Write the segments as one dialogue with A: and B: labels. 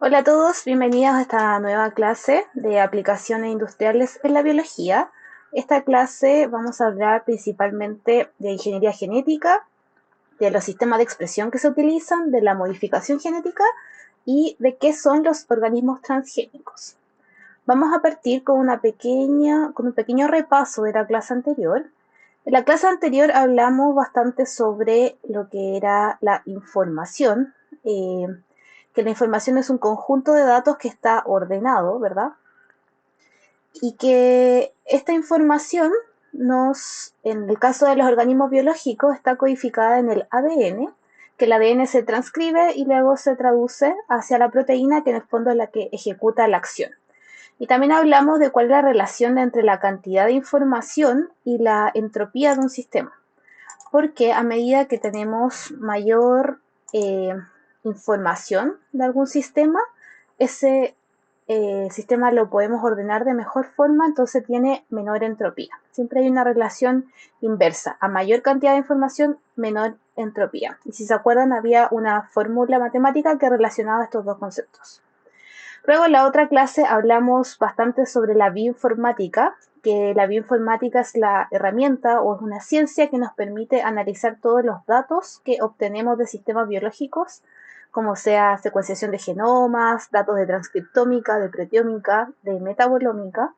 A: Hola a todos, bienvenidos a esta nueva clase de aplicaciones industriales en la biología. Esta clase vamos a hablar principalmente de ingeniería genética, de los sistemas de expresión que se utilizan, de la modificación genética y de qué son los organismos transgénicos. Vamos a partir con un pequeño repaso de la clase anterior. En la clase anterior hablamos bastante sobre lo que era la información, eh, que la información es un conjunto de datos que está ordenado, ¿verdad? Y que esta información en el caso de los organismos biológicos, está codificada en el ADN, que el ADN se transcribe y luego se traduce hacia la proteína, que en el fondo es la que ejecuta la acción. Y también hablamos de cuál es la relación entre la cantidad de información y la entropía de un sistema. Porque a medida que tenemos mayor eh, información de algún sistema, ese sistema lo podemos ordenar de mejor forma, entonces tiene menor entropía. Siempre hay una relación inversa. A mayor cantidad de información, menor entropía. Y si se acuerdan, había una fórmula matemática que relacionaba estos dos conceptos. Luego en la otra clase hablamos bastante sobre la bioinformática, que la bioinformática es la herramienta o es una ciencia que nos permite analizar todos los datos que obtenemos de sistemas biológicos, como sea secuenciación de genomas, datos de transcriptómica, de proteómica, de metabolómica.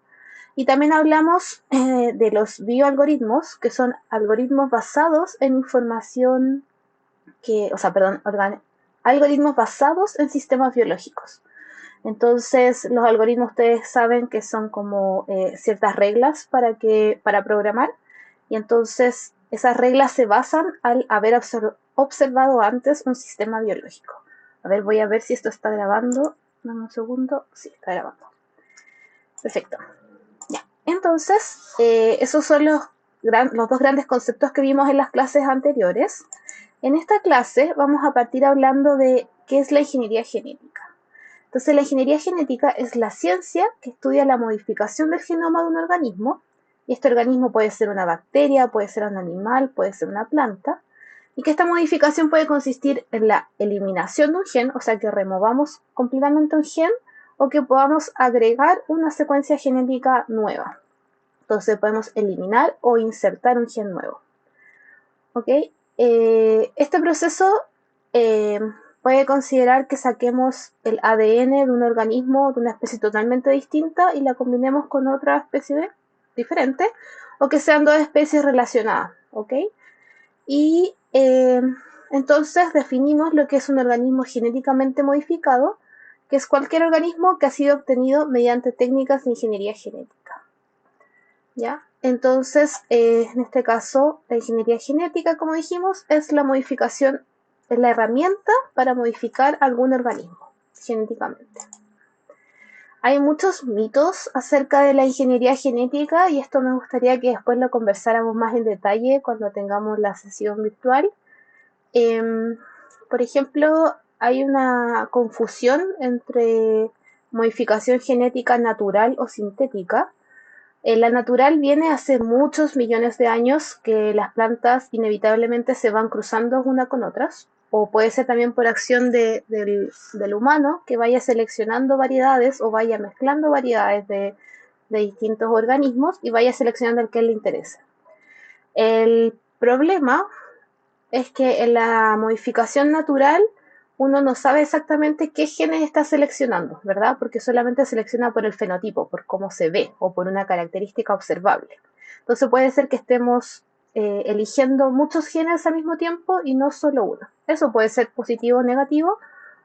A: Y también hablamos de los bioalgoritmos, que son algoritmos basados en información algoritmos basados en sistemas biológicos. Entonces, los algoritmos ustedes saben que son como ciertas reglas para programar, y entonces esas reglas se basan al haber observado antes un sistema biológico. A ver, voy a ver si esto está grabando. Dame un segundo. Sí, está grabando. Perfecto. Ya. Entonces, esos son los dos grandes conceptos que vimos en las clases anteriores. En esta clase vamos a partir hablando de qué es la ingeniería genética. Entonces, la ingeniería genética es la ciencia que estudia la modificación del genoma de un organismo, y este organismo puede ser una bacteria, puede ser un animal, puede ser una planta, y que esta modificación puede consistir en la eliminación de un gen, o sea, que removamos completamente un gen, o que podamos agregar una secuencia genética nueva. Entonces, podemos eliminar o insertar un gen nuevo. ¿Ok? Este proceso eh, puede considerar que saquemos el ADN de un organismo de una especie totalmente distinta y la combinemos con otra especie diferente, o que sean dos especies relacionadas, ¿ok? Y entonces definimos lo que es un organismo genéticamente modificado, que es cualquier organismo que ha sido obtenido mediante técnicas de ingeniería genética. ¿Ya? Entonces, en este caso, la ingeniería genética, como dijimos, es la modificación, es la herramienta para modificar algún organismo genéticamente. Hay muchos mitos acerca de la ingeniería genética, y esto me gustaría que después lo conversáramos más en detalle cuando tengamos la sesión virtual. Eh, por ejemplo, hay una confusión entre modificación genética natural o sintética. La natural viene hace muchos millones de años, que las plantas inevitablemente se van cruzando unas con otras, o puede ser también por acción del humano, que vaya seleccionando variedades o vaya mezclando variedades de distintos organismos y vaya seleccionando el que le interese. El problema es que en la modificación natural uno no sabe exactamente qué genes está seleccionando, ¿verdad? Porque solamente selecciona por el fenotipo, por cómo se ve o por una característica observable. Entonces puede ser que estemos eligiendo muchos genes al mismo tiempo y no solo uno. Eso puede ser positivo o negativo,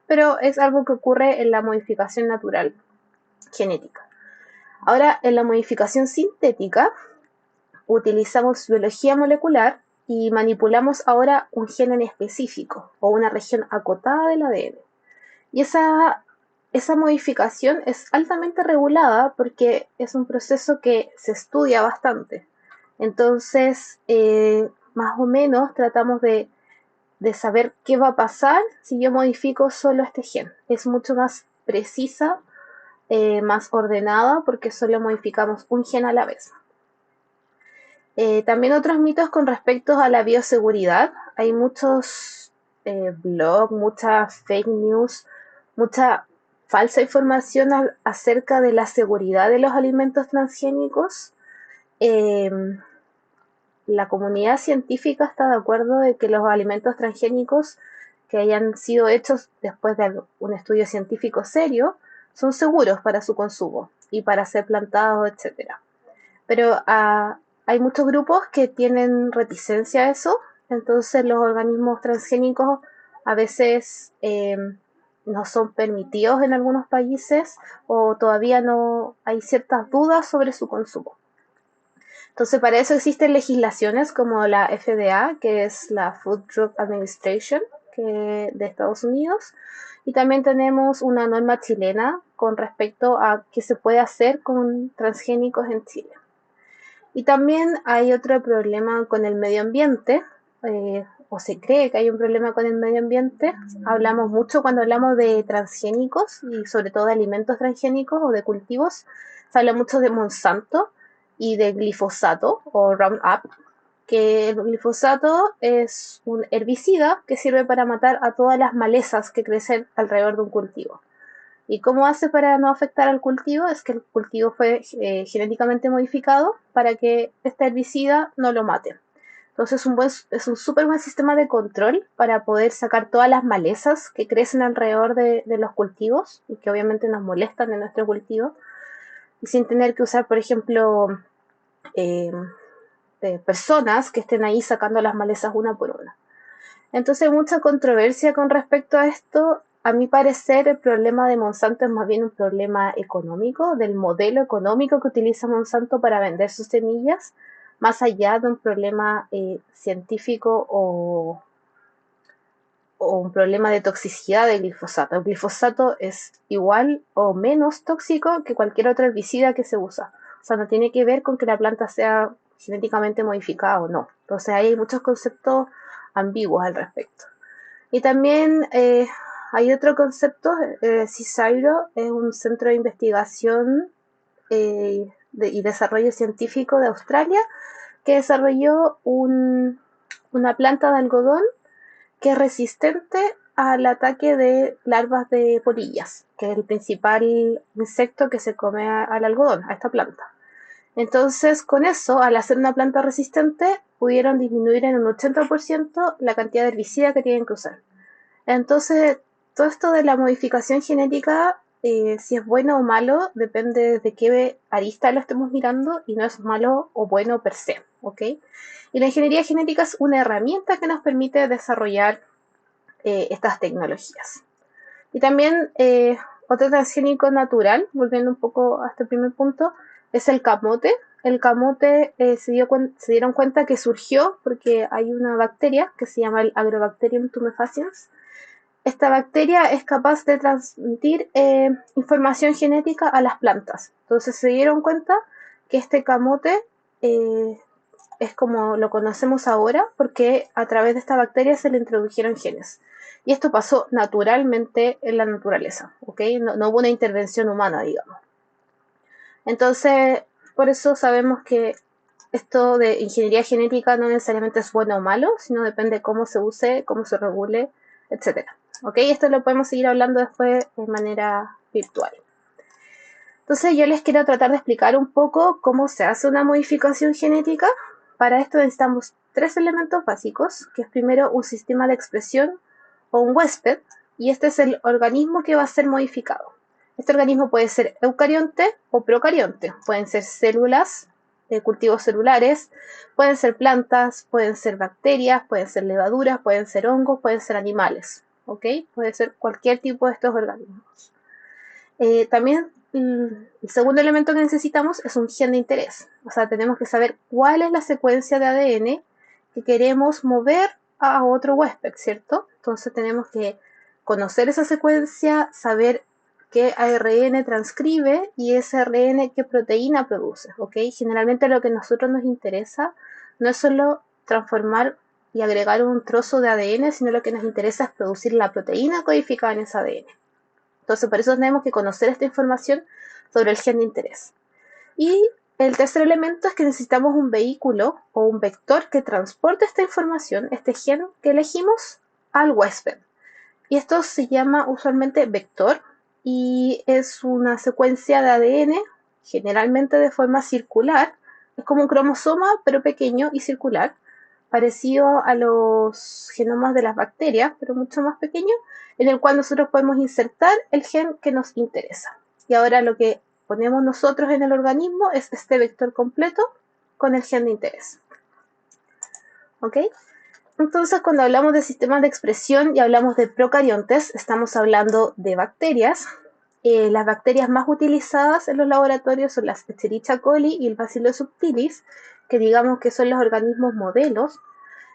A: pero es algo que ocurre en la modificación natural genética. Ahora, en la modificación sintética, utilizamos biología molecular y manipulamos ahora un gen en específico o una región acotada del ADN. Y esa modificación es altamente regulada porque es un proceso que se estudia bastante. Entonces, más o menos tratamos de saber qué va a pasar si yo modifico solo este gen. Es mucho más precisa, más ordenada, porque solo modificamos un gen a la vez. También otros mitos con respecto a la bioseguridad. Hay muchos blogs, muchas fake news, mucha falsa información acerca de la seguridad de los alimentos transgénicos, la comunidad científica está de acuerdo de que los alimentos transgénicos que hayan sido hechos después de un estudio científico serio son seguros para su consumo y para ser plantados, etcétera. Pero hay muchos grupos que tienen reticencia a eso, entonces los organismos transgénicos a veces no son permitidos en algunos países o todavía no hay ciertas dudas sobre su consumo. Entonces, para eso existen legislaciones como la FDA, que es la Food Drug Administration de Estados Unidos, y también tenemos una norma chilena con respecto a qué se puede hacer con transgénicos en Chile. Y también hay otro problema con el medio ambiente, o se cree que hay un problema con el medio ambiente. Hablamos mucho cuando hablamos de transgénicos y sobre todo de alimentos transgénicos o de cultivos. Se habla mucho de Monsanto y de glifosato o Roundup, que el glifosato es un herbicida que sirve para matar a todas las malezas que crecen alrededor de un cultivo. ¿Y cómo hace para no afectar al cultivo? Es que el cultivo fue genéticamente modificado para que este herbicida no lo mate. Entonces es un súper buen sistema de control para poder sacar todas las malezas que crecen alrededor de los cultivos y que obviamente nos molestan en nuestro cultivo, y sin tener que usar, por ejemplo, personas que estén ahí sacando las malezas una por una. Entonces hay mucha controversia con respecto a esto. A mi parecer, el problema de Monsanto es más bien un problema económico, del modelo económico que utiliza Monsanto para vender sus semillas, más allá de un problema científico o un problema de toxicidad del glifosato. El glifosato es igual o menos tóxico que cualquier otro herbicida que se usa. O sea, no tiene que ver con que la planta sea genéticamente modificada o no. Entonces hay muchos conceptos ambiguos al respecto. Y también hay otro concepto, CSIRO es un centro de investigación y desarrollo científico de Australia que desarrolló una planta de algodón que es resistente al ataque de larvas de polillas, que es el principal insecto que se come al algodón, a esta planta. Entonces, con eso, al hacer una planta resistente, pudieron disminuir en un 80% la cantidad de herbicida que tienen que usar. Entonces, todo esto de la modificación genética, si es bueno o malo, depende de qué arista lo estemos mirando y no es malo o bueno per se, ¿ok? Y la ingeniería genética es una herramienta que nos permite desarrollar estas tecnologías. Y también otro transgénico natural, volviendo un poco a este primer punto, es el camote. El camote se dieron cuenta que surgió porque hay una bacteria que se llama el Agrobacterium tumefaciens. Esta bacteria es capaz de transmitir información genética a las plantas. Entonces se dieron cuenta que este camote es como lo conocemos ahora porque a través de esta bacteria se le introdujeron genes. Y esto pasó naturalmente en la naturaleza, ¿ok? No hubo una intervención humana, digamos. Entonces, por eso sabemos que esto de ingeniería genética no necesariamente es bueno o malo, sino depende de cómo se use, cómo se regule, etc. ¿Ok? Esto lo podemos seguir hablando después de manera virtual. Entonces yo les quiero tratar de explicar un poco cómo se hace una modificación genética. Para esto necesitamos 3 elementos básicos, que es primero un sistema de expresión o un huésped, y este es el organismo que va a ser modificado. Este organismo puede ser eucarionte o procarionte, pueden ser células, cultivos celulares, pueden ser plantas, pueden ser bacterias, pueden ser levaduras, pueden ser hongos, pueden ser animales, ¿ok? Puede ser cualquier tipo de estos organismos. También el segundo elemento que necesitamos es un gen de interés. O sea, tenemos que saber cuál es la secuencia de ADN que queremos mover a otro huésped, ¿cierto? Entonces tenemos que conocer esa secuencia, saber qué ARN transcribe y ese ARN qué proteína produce, ¿ok? Generalmente lo que a nosotros nos interesa no es solo transformar y agregar un trozo de ADN, sino lo que nos interesa es producir la proteína codificada en ese ADN. Entonces, por eso tenemos que conocer esta información sobre el gen de interés. Y el tercer elemento es que necesitamos un vehículo o un vector que transporte esta información, este gen que elegimos, al huésped. Y esto se llama usualmente vector, y es una secuencia de ADN, generalmente de forma circular. Es como un cromosoma, pero pequeño y circular, parecido a los genomas de las bacterias, pero mucho más pequeño, en el cual nosotros podemos insertar el gen que nos interesa. Y ahora lo que ponemos nosotros en el organismo es este vector completo con el gen de interés. ¿Ok? Entonces, cuando hablamos de sistemas de expresión y hablamos de procariontes, estamos hablando de bacterias. Las bacterias más utilizadas en los laboratorios son las Escherichia coli y el Bacillus subtilis, que digamos que son los organismos modelos.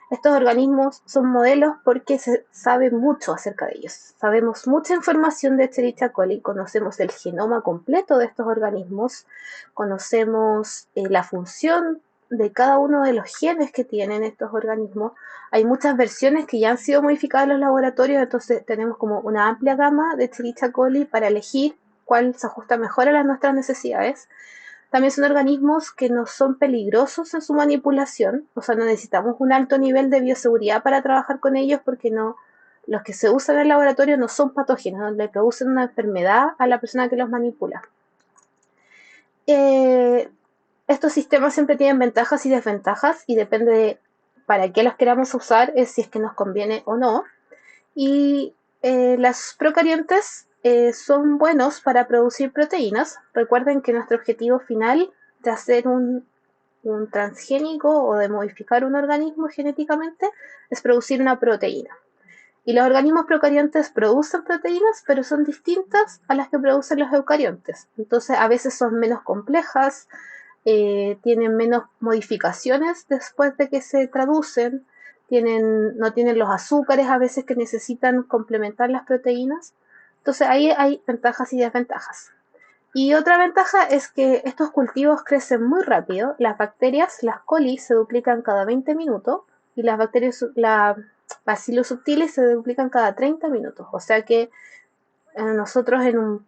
A: Estos organismos son modelos porque se sabe mucho acerca de ellos. Sabemos mucha información de Escherichia coli, conocemos el genoma completo de estos organismos, conocemos la función de cada uno de los genes que tienen estos organismos. Hay muchas versiones que ya han sido modificadas en los laboratorios, entonces tenemos como una amplia gama de Escherichia coli para elegir cuál se ajusta mejor a nuestras necesidades. También son organismos que no son peligrosos en su manipulación, o sea, no necesitamos un alto nivel de bioseguridad para trabajar con ellos porque no, los que se usan en el laboratorio no son patógenos, no le producen una enfermedad a la persona que los manipula. Estos sistemas siempre tienen ventajas y desventajas y depende de para qué los queramos usar, es si es que nos conviene o no. Y las procariontes son buenos para producir proteínas. Recuerden que nuestro objetivo final de hacer un transgénico o de modificar un organismo genéticamente es producir una proteína. Y los organismos procariontes producen proteínas, pero son distintas a las que producen los eucariontes. Entonces, a veces son menos complejas, tienen menos modificaciones después de que se traducen, no tienen los azúcares a veces que necesitan complementar las proteínas. Entonces, ahí hay ventajas y desventajas. Y otra ventaja es que estos cultivos crecen muy rápido. Las bacterias, las coli, se duplican cada 20 minutos y las bacterias, la Bacillus subtilis, se duplican cada 30 minutos. O sea que nosotros en un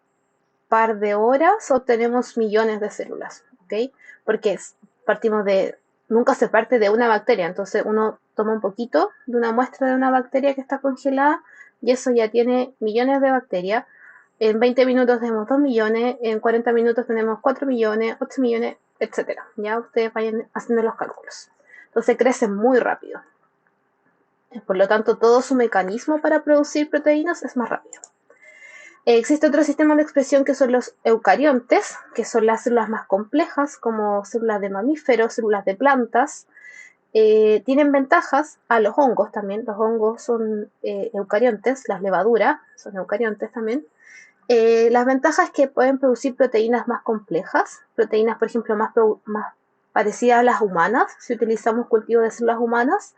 A: par de horas obtenemos millones de células, ¿ok? Porque partimos de, nunca se parte de una bacteria, entonces uno toma un poquito de una muestra de una bacteria que está congelada y eso ya tiene millones de bacterias. En 20 minutos tenemos 2 millones, en 40 minutos tenemos 4 millones, 8 millones, etcétera. Ya ustedes vayan haciendo los cálculos. Entonces crecen muy rápido. Por lo tanto, todo su mecanismo para producir proteínas es más rápido. Existe otro sistema de expresión que son los eucariontes, que son las células más complejas, como células de mamíferos, células de plantas. Tienen ventajas a los hongos también. Los hongos son eucariontes, las levaduras son eucariontes también. Las ventajas es que pueden producir proteínas más complejas, proteínas, por ejemplo, más parecidas a las humanas, si utilizamos cultivos de células humanas.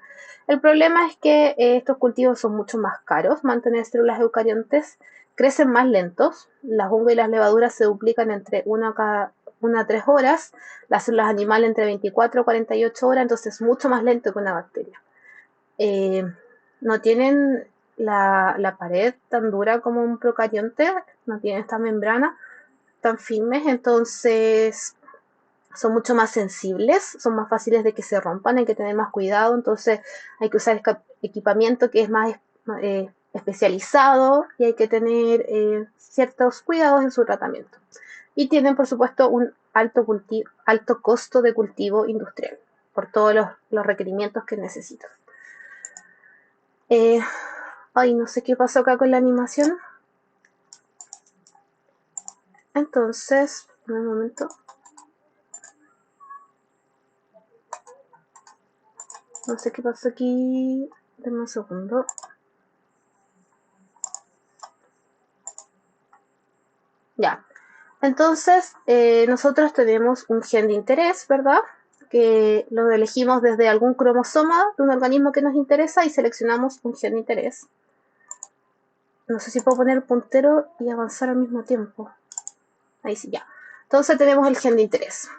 A: El problema es que estos cultivos son mucho más caros, mantener células eucariontes, crecen más lentos, las hongos y las levaduras se duplican entre 1 a 3 horas, las células animales entre 24 a 48 horas, entonces es mucho más lento que una bacteria. No tienen la pared tan dura como un procarionte, no tienen esta membrana tan firmes, entonces son mucho más sensibles, son más fáciles de que se rompan, hay que tener más cuidado, entonces hay que usar equipamiento que es más especializado y hay que tener ciertos cuidados en su tratamiento. Y tienen, por supuesto, un alto costo de cultivo industrial por todos los requerimientos que necesitan. Ay, no sé qué pasó acá con la animación. Entonces, un momento. No sé qué pasó aquí. Dame un segundo. Ya. Entonces, nosotros tenemos un gen de interés, ¿verdad? Que lo elegimos desde algún cromosoma de un organismo que nos interesa y seleccionamos un gen de interés. No sé si puedo poner el puntero y avanzar al mismo tiempo. Ahí sí, ya. Entonces tenemos el gen de interés.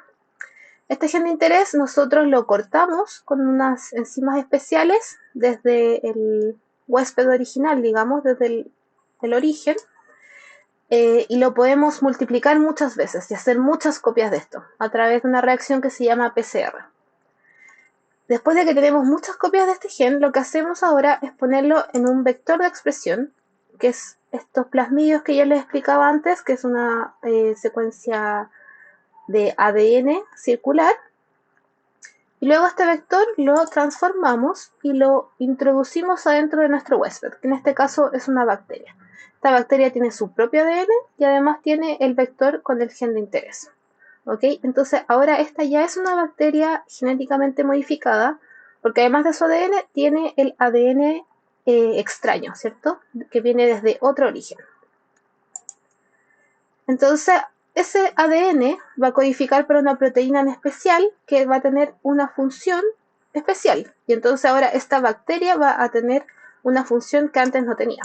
A: Este gen de interés nosotros lo cortamos con unas enzimas especiales desde el huésped original, digamos, desde el origen, y lo podemos multiplicar muchas veces y hacer muchas copias de esto a través de una reacción que se llama PCR. Después de que tenemos muchas copias de este gen, lo que hacemos ahora es ponerlo en un vector de expresión que es estos plasmidios que yo les explicaba antes, que es una secuencia de ADN circular. Y luego este vector lo transformamos y lo introducimos adentro de nuestro huésped, que en este caso es una bacteria. Esta bacteria tiene su propio ADN y además tiene el vector con el gen de interés. ¿Ok? Entonces ahora esta ya es una bacteria genéticamente modificada, porque además de su ADN tiene el ADN extraño, ¿cierto? Que viene desde otro origen. Entonces, ese ADN va a codificar para una proteína en especial que va a tener una función especial. Y entonces ahora esta bacteria va a tener una función que antes no tenía.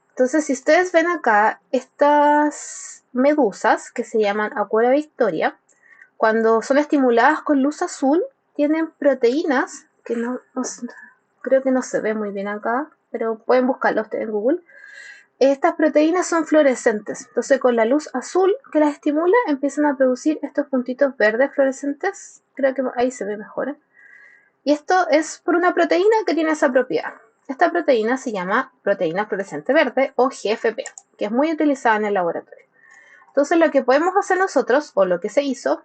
A: Entonces, si ustedes ven acá, estas medusas que se llaman Aquaria Victoria, cuando son estimuladas con luz azul, tienen proteínas que creo que no se ve muy bien acá, pero pueden buscarlo ustedes en Google. Estas proteínas son fluorescentes, entonces con la luz azul que las estimula empiezan a producir estos puntitos verdes fluorescentes, creo que ahí se ve mejor. Y esto es por una proteína que tiene esa propiedad. Esta proteína se llama proteína fluorescente verde o GFP, que es muy utilizada en el laboratorio. Entonces lo que podemos hacer nosotros, o lo que se hizo,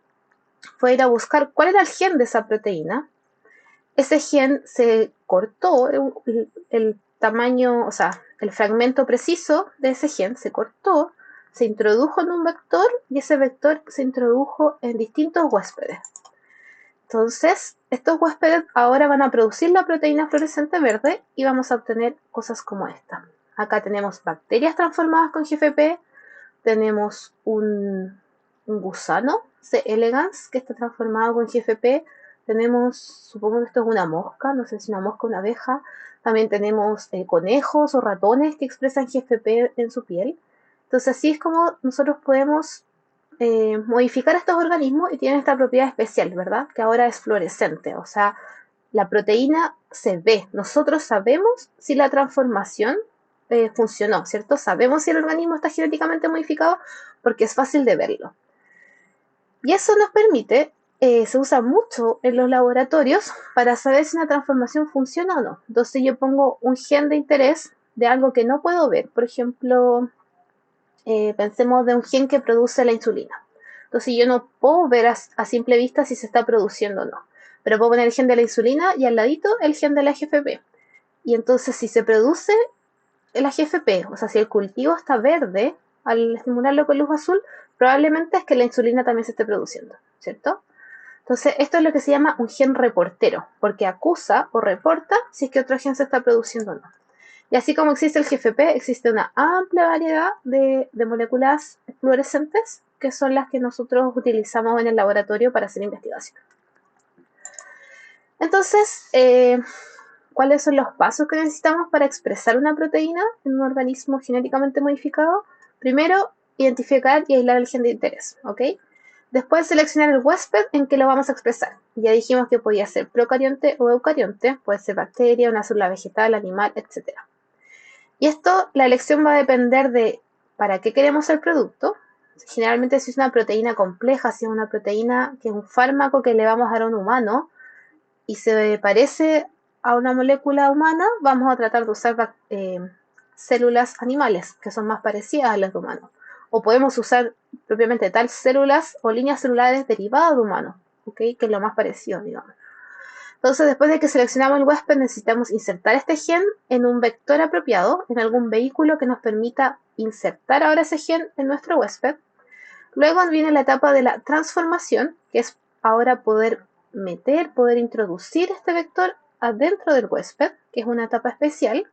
A: fue ir a buscar cuál era el gen de esa proteína. Ese gen se cortó, el tamaño, o sea, el fragmento preciso de ese gen se cortó, se introdujo en un vector y ese vector se introdujo en distintos huéspedes. Entonces, estos huéspedes ahora van a producir la proteína fluorescente verde y vamos a obtener cosas como esta. Acá tenemos bacterias transformadas con GFP, tenemos un gusano, C. elegans, que está transformado con GFP. Tenemos, supongo que esto es una mosca, no sé si una mosca o una abeja. También tenemos conejos o ratones que expresan GFP en su piel. Entonces así es como nosotros podemos modificar estos organismos y tienen esta propiedad especial, ¿verdad? Que ahora es fluorescente, o sea, la proteína se ve. Nosotros sabemos si la transformación funcionó, ¿cierto? Sabemos si el organismo está genéticamente modificado porque es fácil de verlo. Y eso nos permite, se usa mucho en los laboratorios para saber si una transformación funciona o no. Entonces yo pongo un gen de interés de algo que no puedo ver. Por ejemplo, pensemos de un gen que produce la insulina. Entonces yo no puedo ver a simple vista si se está produciendo o no. Pero puedo poner el gen de la insulina y al ladito el gen de la GFP. Y entonces si se produce la GFP, o sea, si el cultivo está verde, al estimularlo con luz azul, probablemente es que la insulina también se esté produciendo, ¿cierto? Entonces, esto es lo que se llama un gen reportero, porque acusa o reporta si es que otro gen se está produciendo o no. Y así como existe el GFP, existe una amplia variedad de moléculas fluorescentes que son las que nosotros utilizamos en el laboratorio para hacer investigación. Entonces, ¿cuáles son los pasos que necesitamos para expresar una proteína en un organismo genéticamente modificado? Primero, identificar y aislar el gen de interés, ¿ok? Después, seleccionar el huésped en que lo vamos a expresar. Ya dijimos que podía ser procarionte o eucarionte, puede ser bacteria, una célula vegetal, animal, etc. Y esto, la elección va a depender de para qué queremos el producto. Generalmente si es una proteína compleja, si es una proteína que es un fármaco que le vamos a dar a un humano y se parece a una molécula humana, vamos a tratar de usar células animales que son más parecidas a las de humanos. O podemos usar propiamente tal células o líneas celulares derivadas de humanos, ¿okay? Que es lo más parecido, digamos. Entonces, después de que seleccionamos el huésped, necesitamos insertar este gen en un vector apropiado, en algún vehículo que nos permita insertar ahora ese gen en nuestro huésped. Luego viene la etapa de la transformación, que es ahora poder introducir este vector adentro del huésped, que es una etapa especial.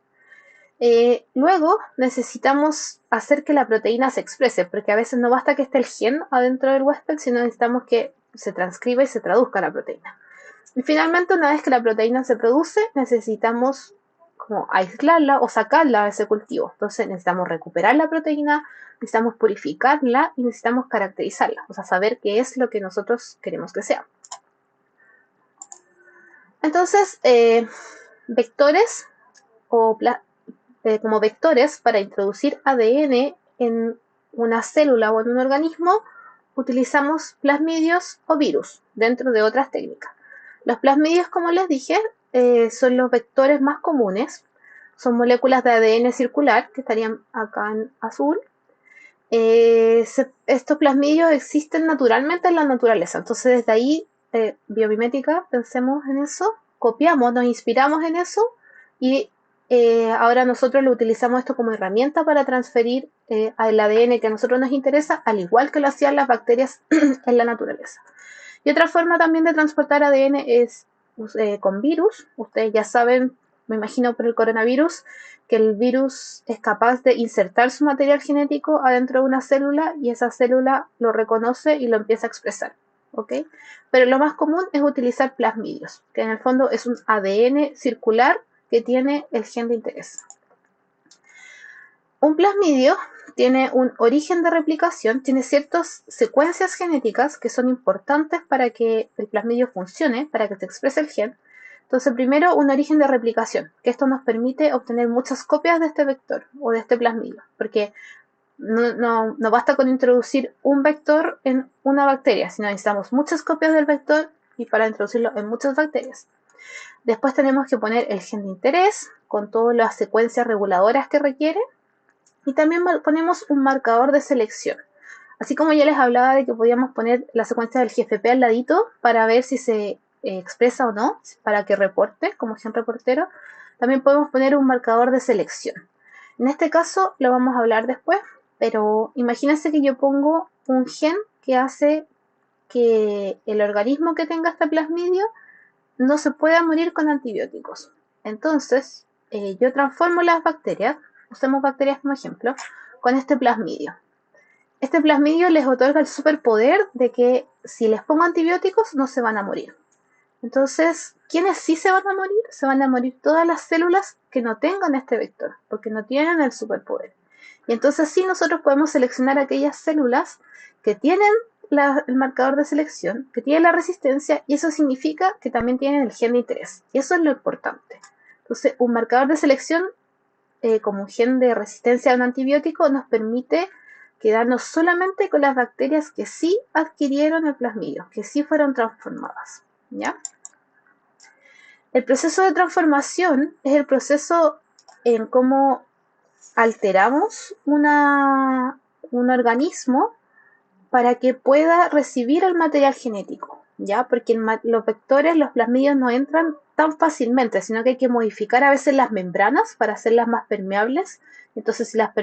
A: Luego necesitamos hacer que la proteína se exprese, porque a veces no basta que esté el gen adentro del huésped, sino necesitamos que se transcriba y se traduzca la proteína. Y finalmente, una vez que la proteína se produce, necesitamos como aislarla o sacarla de ese cultivo. Entonces necesitamos recuperar la proteína, necesitamos purificarla y necesitamos caracterizarla, o sea, saber qué es lo que nosotros queremos que sea. Entonces, vectores o como vectores para introducir ADN en una célula o en un organismo, utilizamos plasmidios o virus dentro de otras técnicas. Los plasmidios, como les dije, son los vectores más comunes. son moléculas de ADN circular que estarían acá en azul. Estos plasmidios existen naturalmente en la naturaleza, entonces desde ahí, biomimética, pensemos en eso, copiamos, nos inspiramos en eso y ahora nosotros lo utilizamos esto como herramienta para transferir al ADN que a nosotros nos interesa, al igual que lo hacían las bacterias en la naturaleza. Y otra forma también de transportar ADN es con virus. Ustedes ya saben, me imagino por el coronavirus, que el virus es capaz de insertar su material genético adentro de una célula y esa célula lo reconoce y lo empieza a expresar. ¿Ok? Pero lo más común es utilizar plasmidios, que en el fondo es un ADN circular que tiene el gen de interés. Un plasmidio tiene un origen de replicación, tiene ciertas secuencias genéticas que son importantes para que el plasmidio funcione, para que se exprese el gen. Entonces, primero, un origen de replicación, que esto nos permite obtener muchas copias de este vector o de este plasmidio, porque no basta con introducir un vector en una bacteria, sino necesitamos muchas copias del vector y para introducirlo en muchas bacterias. Después tenemos que poner el gen de interés con todas las secuencias reguladoras que requiere. Y también ponemos un marcador de selección. Así como ya les hablaba de que podíamos poner la secuencia del GFP al ladito para ver si se expresa o no, para que reporte como gen reportero, también podemos poner un marcador de selección. En este caso lo vamos a hablar después, pero imagínense que yo pongo un gen que hace que el organismo que tenga este plasmidio no se pueda morir con antibióticos. Entonces, yo transformo las bacterias, usemos bacterias como ejemplo, con este plasmidio. Este plasmidio les otorga el superpoder de que si les pongo antibióticos no se van a morir. Entonces, ¿quiénes sí se van a morir? Se van a morir todas las células que no tengan este vector, porque no tienen el superpoder. Y entonces sí nosotros podemos seleccionar aquellas células que tienen el marcador de selección, que tienen la resistencia, y eso significa que también tienen el gen de interés. Y eso es lo importante. Entonces, un marcador de selección como un gen de resistencia a un antibiótico nos permite quedarnos solamente con las bacterias que sí adquirieron el plasmidio, que sí fueron transformadas. ¿Ya? El proceso de transformación es el proceso en cómo alteramos un organismo para que pueda recibir el material genético, ¿ya? Porque los vectores, los plasmidios no entran tan fácilmente, sino que hay que modificar a veces las membranas para hacerlas más permeables. Entonces, si las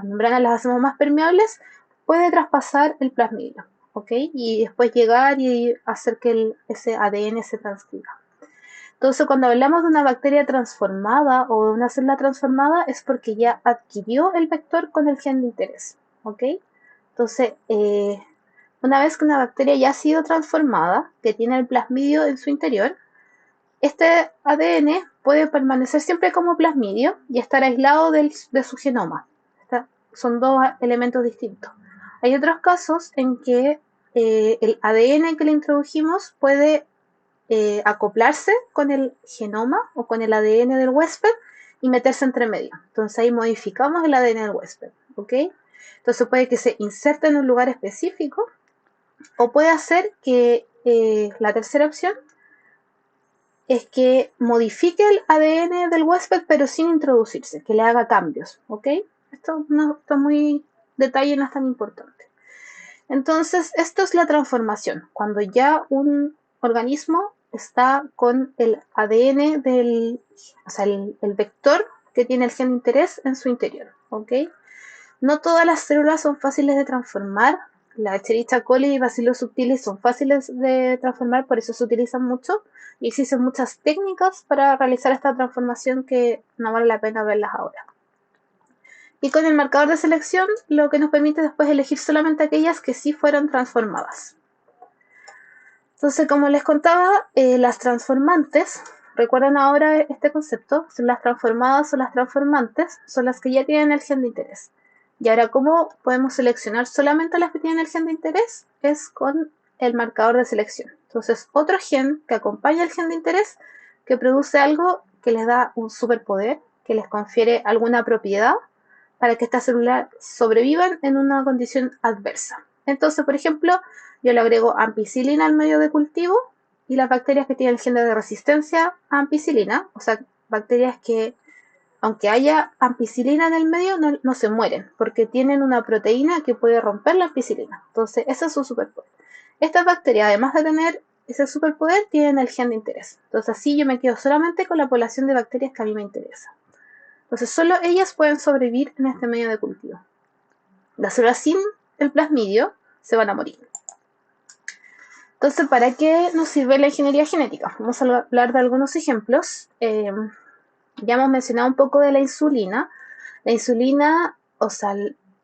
A: membranas las hacemos más permeables, puede traspasar el plasmidio, ¿ok? Y después llegar y hacer que ese ADN se transcriba. Entonces, cuando hablamos de una bacteria transformada o de una célula transformada, es porque ya adquirió el vector con el gen de interés, ¿ok? Entonces, una vez que una bacteria ya ha sido transformada, que tiene el plasmidio en su interior, este ADN puede permanecer siempre como plasmidio y estar aislado de su genoma. Son dos elementos distintos. Hay otros casos en que el ADN que le introdujimos puede acoplarse con el genoma o con el ADN del huésped y meterse entre medio. Entonces ahí modificamos el ADN del huésped, ¿ok? Entonces puede que se inserte en un lugar específico o puede hacer que la tercera opción es que modifique el ADN del huésped pero sin introducirse, que le haga cambios, ¿ok? Esto no está muy detalle, no es tan importante. Entonces, esto es la transformación, cuando ya un organismo está con el ADN o sea, el vector que tiene el gen de interés en su interior, ¿ok? No todas las células son fáciles de transformar. La Escherichia coli y Bacillus subtilis son fáciles de transformar, por eso se utilizan mucho. Y existen muchas técnicas para realizar esta transformación que no vale la pena verlas ahora. Y con el marcador de selección, lo que nos permite después elegir solamente aquellas que sí fueron transformadas. Entonces, como les contaba, las transformantes, recuerden ahora este concepto, son las transformadas o las transformantes, son las que ya tienen el gen de interés. Y ahora, ¿cómo podemos seleccionar solamente las que tienen el gen de interés? Es con el marcador de selección. Entonces, otro gen que acompaña el gen de interés, que produce algo que les da un superpoder, que les confiere alguna propiedad para que estas células sobrevivan en una condición adversa. Entonces, por ejemplo, yo le agrego ampicilina al medio de cultivo y las bacterias que tienen el gen de resistencia a ampicilina, o sea, bacterias que aunque haya ampicilina en el medio, no se mueren, porque tienen una proteína que puede romper la ampicilina. Entonces, ese es su superpoder. Estas bacterias, además de tener ese superpoder, tienen el gen de interés. Entonces, así yo me quedo solamente con la población de bacterias que a mí me interesa. Entonces, solo ellas pueden sobrevivir en este medio de cultivo. Las células sin el plasmidio se van a morir. Entonces, ¿para qué nos sirve la ingeniería genética? Vamos a hablar de algunos ejemplos. Ya hemos mencionado un poco de la insulina. La insulina, o sea,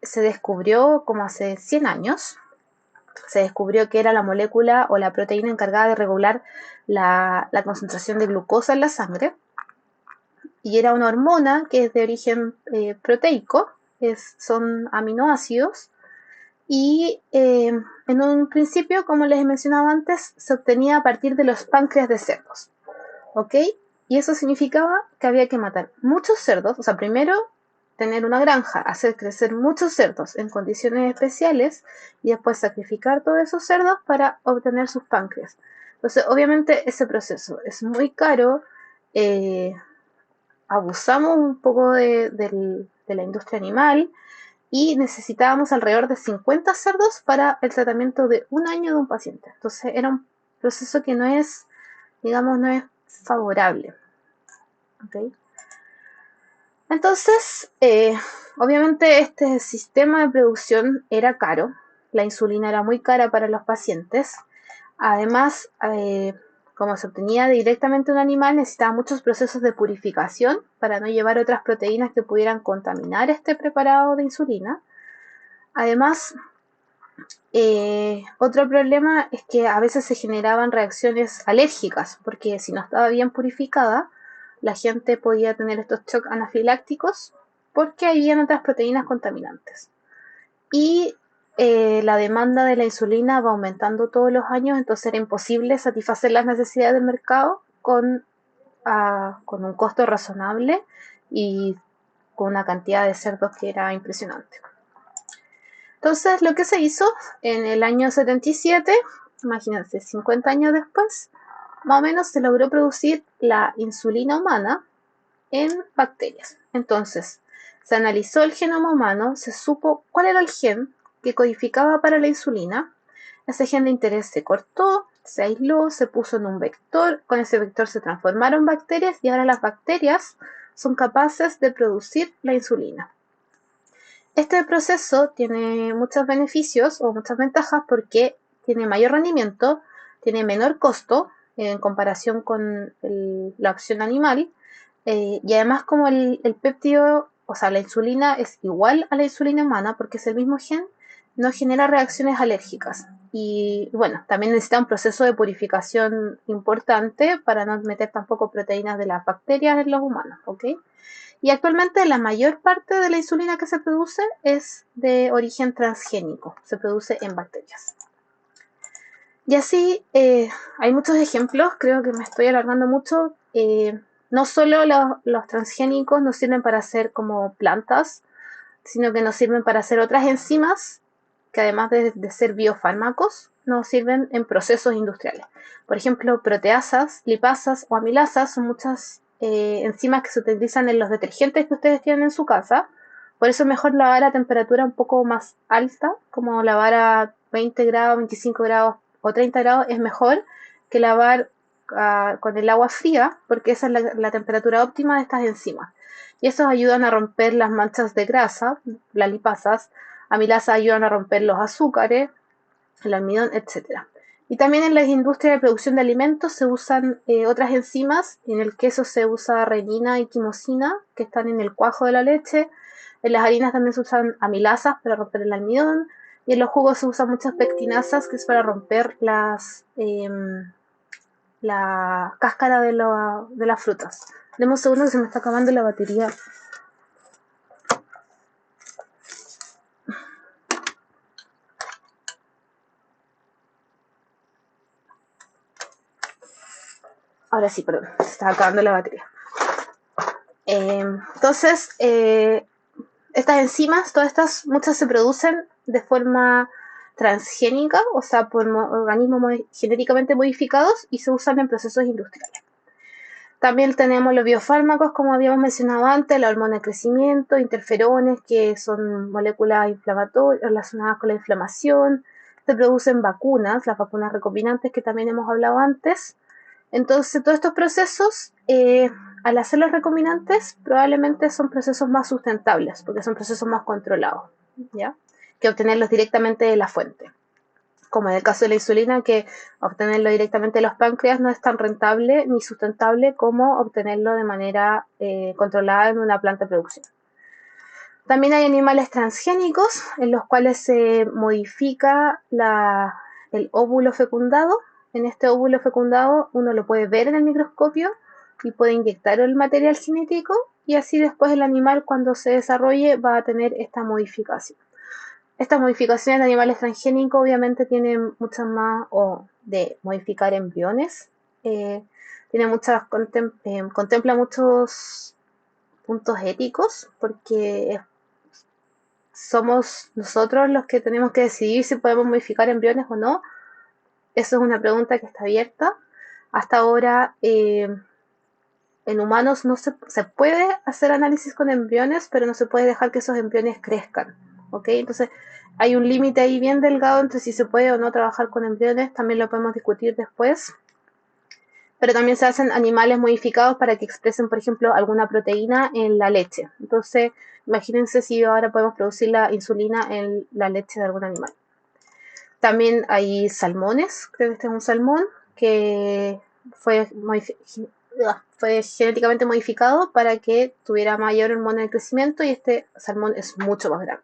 A: se descubrió como hace 100 años. Se descubrió que era la molécula o la proteína encargada de regular la concentración de glucosa en la sangre. Y era una hormona que es de origen proteico, son aminoácidos. Y en un principio, como les he mencionado antes, se obtenía a partir de los páncreas de cerdos. ¿Ok? Y eso significaba que había que matar muchos cerdos, o sea, primero tener una granja, hacer crecer muchos cerdos en condiciones especiales y después sacrificar todos esos cerdos para obtener sus páncreas. Entonces, obviamente ese proceso es muy caro, abusamos un poco de la industria animal y necesitábamos alrededor de 50 cerdos para el tratamiento de un año de un paciente. Entonces, era un proceso que no es, digamos, no es favorable. ¿Okay? Entonces, obviamente este sistema de producción era caro, la insulina era muy cara para los pacientes, además, como se obtenía directamente de un animal, necesitaba muchos procesos de purificación para no llevar otras proteínas que pudieran contaminar este preparado de insulina. Además, otro problema es que a veces se generaban reacciones alérgicas, porque si no estaba bien purificada, la gente podía tener estos shocks anafilácticos porque habían otras proteínas contaminantes. Y la demanda de la insulina va aumentando todos los años, entonces era imposible satisfacer las necesidades del mercado con un costo razonable y con una cantidad de cerdos que era impresionante. Entonces, lo que se hizo en el año 77, imagínense, 50 años después, más o menos se logró producir la insulina humana en bacterias. Entonces, se analizó el genoma humano, se supo cuál era el gen que codificaba para la insulina. Ese gen de interés se cortó, se aisló, se puso en un vector, con ese vector se transformaron bacterias y ahora las bacterias son capaces de producir la insulina. Este proceso tiene muchos beneficios o muchas ventajas porque tiene mayor rendimiento, tiene menor costo en comparación con la acción animal y además como el péptido, o sea, la insulina es igual a la insulina humana porque es el mismo gen, no genera reacciones alérgicas. Y bueno, también necesita un proceso de purificación importante para no meter tampoco proteínas de las bacterias en los humanos, ¿ok? Y actualmente la mayor parte de la insulina que se produce es de origen transgénico, se produce en bacterias. Y así hay muchos ejemplos, creo que me estoy alargando mucho. No solo los transgénicos nos sirven para hacer como plantas, sino que nos sirven para hacer otras enzimas que además de ser biofármacos, nos sirven en procesos industriales. Por ejemplo, proteasas, lipasas o amilasas son muchas enzimas que se utilizan en los detergentes que ustedes tienen en su casa. Por eso es mejor lavar a temperatura un poco más alta, como lavar a 20 grados, 25 grados o 30 grados es mejor que lavar con el agua fría, porque esa es la temperatura óptima de estas enzimas. Y estos ayudan a romper las manchas de grasa, las lipasas, amilasas ayudan a romper los azúcares, el almidón, etc. Y también en las industrias de producción de alimentos se usan otras enzimas. En el queso se usa renina y quimosina, que están en el cuajo de la leche. En las harinas también se usan amilasas para romper el almidón. Y en los jugos se usan muchas pectinasas, que es para romper la cáscara de las frutas. Demos un segundo que se me está acabando la batería. Ahora sí, perdón, se está acabando la batería. Entonces, estas enzimas, todas estas, muchas se producen de forma transgénica, o sea, por organismos genéticamente modificados y se usan en procesos industriales. También tenemos los biofármacos, como habíamos mencionado antes, la hormona de crecimiento, interferones, que son moléculas inflamatorias relacionadas con la inflamación. Se producen vacunas, las vacunas recombinantes que también hemos hablado antes. Entonces, todos estos procesos, al hacer los recombinantes, probablemente son procesos más sustentables, porque son procesos más controlados, ¿ya? Que obtenerlos directamente de la fuente. Como en el caso de la insulina, que obtenerlo directamente de los páncreas no es tan rentable ni sustentable como obtenerlo de manera controlada en una planta de producción. También hay animales transgénicos en los cuales se modifica el óvulo fecundado. En este óvulo fecundado uno lo puede ver en el microscopio y puede inyectar el material genético y así después el animal, cuando se desarrolle, va a tener esta modificación. Estas modificaciones de animales transgénicos obviamente tienen muchas más, o de modificar embriones, tiene muchas, contempla muchos puntos éticos, porque somos nosotros los que tenemos que decidir si podemos modificar embriones o no. Eso es una pregunta que está abierta. Hasta ahora en humanos no se puede hacer análisis con embriones, pero no se puede dejar que esos embriones crezcan, ¿ok? Entonces hay un límite ahí bien delgado entre si se puede o no trabajar con embriones, también lo podemos discutir después. Pero también se hacen animales modificados para que expresen, por ejemplo, alguna proteína en la leche. Entonces, imagínense si ahora podemos producir la insulina en la leche de algún animal. También hay salmones, creo que este es un salmón que fue genéticamente modificado para que tuviera mayor hormona de crecimiento y este salmón es mucho más grande.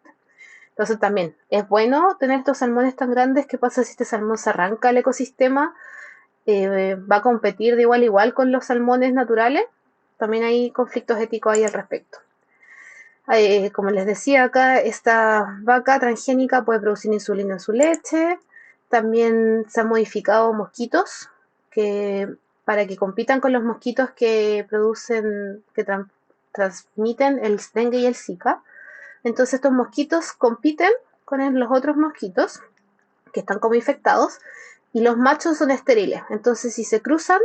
A: Entonces también es bueno tener estos salmones tan grandes. ¿Qué pasa si este salmón se arranca al ecosistema? ¿Va a competir de igual a igual con los salmones naturales? También hay conflictos éticos ahí al respecto. Como les decía acá, esta vaca transgénica puede producir insulina en su leche. También se han modificado mosquitos para que compitan con los mosquitos que transmiten el dengue y el zika. Entonces estos mosquitos compiten con los otros mosquitos que están como infectados y los machos son estériles. Entonces si se cruzan,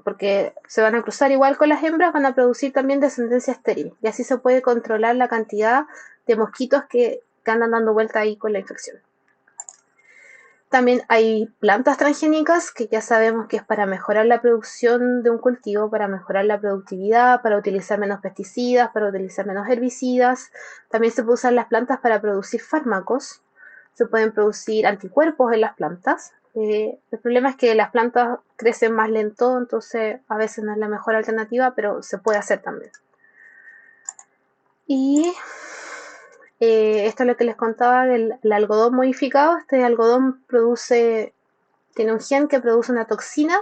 A: porque se van a cruzar igual con las hembras, van a producir también descendencia estéril. Y así se puede controlar la cantidad de mosquitos que andan dando vuelta ahí con la infección. También hay plantas transgénicas que ya sabemos que es para mejorar la producción de un cultivo, para mejorar la productividad, para utilizar menos pesticidas, para utilizar menos herbicidas. También se puede usar las plantas para producir fármacos. Se pueden producir anticuerpos en las plantas. El problema es que las plantas crecen más lento, entonces a veces no es la mejor alternativa, pero se puede hacer también. Y esto es lo que les contaba del algodón modificado. Este algodón tiene un gen que produce una toxina,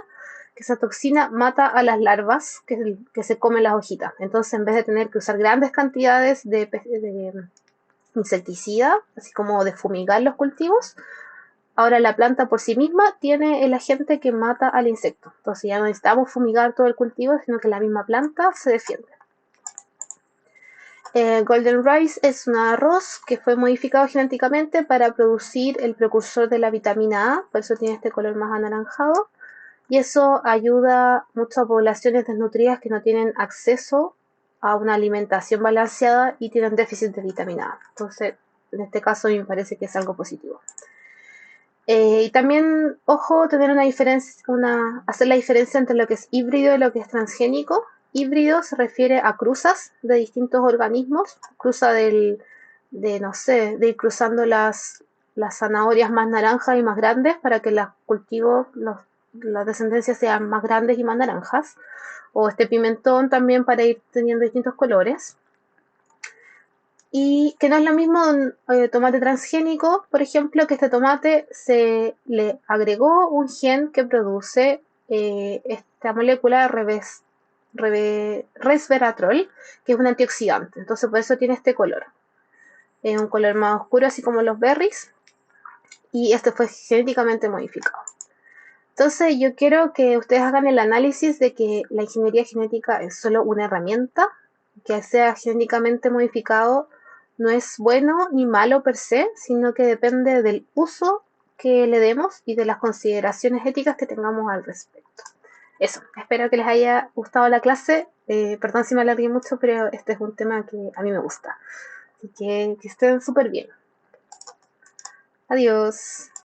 A: que esa toxina mata a las larvas que se comen las hojitas. Entonces, en vez de tener que usar grandes cantidades de insecticida, así como de fumigar los cultivos, ahora la planta por sí misma tiene el agente que mata al insecto. Entonces ya no necesitamos fumigar todo el cultivo, sino que la misma planta se defiende. Golden Rice es un arroz que fue modificado genéticamente para producir el precursor de la vitamina A, por eso tiene este color más anaranjado, y eso ayuda mucho a poblaciones desnutridas que no tienen acceso a una alimentación balanceada y tienen déficit de vitamina A. Entonces, en este caso me parece que es algo positivo. Y también, ojo, hacer la diferencia entre lo que es híbrido y lo que es transgénico. Híbrido se refiere a cruzas de distintos organismos, de ir cruzando las zanahorias más naranjas y más grandes para que los cultivos, las descendencias sean más grandes y más naranjas. O este pimentón también para ir teniendo distintos colores. Y que no es lo mismo un tomate transgénico, por ejemplo, que este tomate se le agregó un gen que produce esta molécula resveratrol, que es un antioxidante. Entonces por eso tiene este color. Es un color más oscuro, así como los berries. Y este fue genéticamente modificado. Entonces yo quiero que ustedes hagan el análisis de que la ingeniería genética es solo una herramienta, que sea genéticamente modificado no es bueno ni malo per se, sino que depende del uso que le demos y de las consideraciones éticas que tengamos al respecto. Eso, espero que les haya gustado la clase. Perdón si me alargué mucho, pero este es un tema que a mí me gusta. Así que estén súper bien. Adiós.